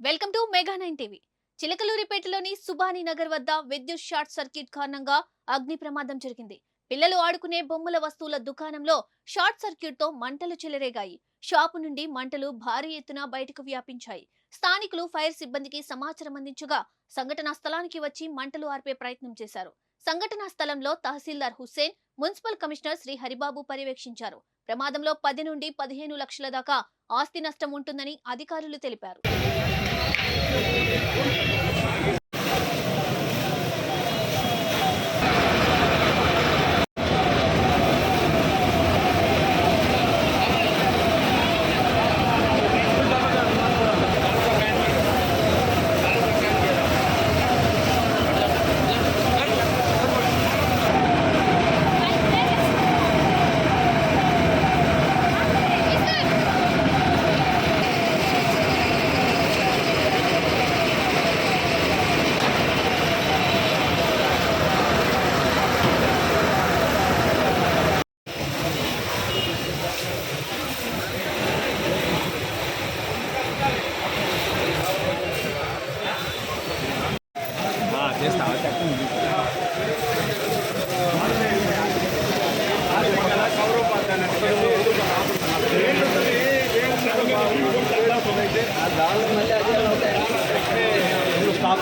Welcome to mega 9 TV. చిలకలూరిపేటలోని సుబాని నగర్ వద్ద విద్యుత్ షార్ట్ సర్క్యూట్ కారణంగా అగ్ని ప్రమాదం జరిగింది. పిల్లలు ఆడుకునే బొమ్మల వస్తువుల దుకాణంలో షార్ట్ సర్క్యూట్ తో మంటలు చెలరేగాయి. షాపు నుండి మంటలు భారీ ఎత్తున బయటకు వ్యాపించాయి. స్థానికులు ఫైర్ సిబ్బందికి సమాచారం అందించగా సంఘటనా స్థలానికి వచ్చి మంటలు ఆర్పే ప్రయత్నం చేశారు. సంఘటనా స్థలంలో తహసీల్దార్ హుస్సేన్, మున్సిపల్ కమిషనర్ శ్రీ హరిబాబు పర్యవేక్షించారు. ప్రమాదంలో 10 నుండి 15 లక్షల దాకా ఆస్తి నష్టం ఉంటుందని అధికారులు తెలిపారు. చేస్తా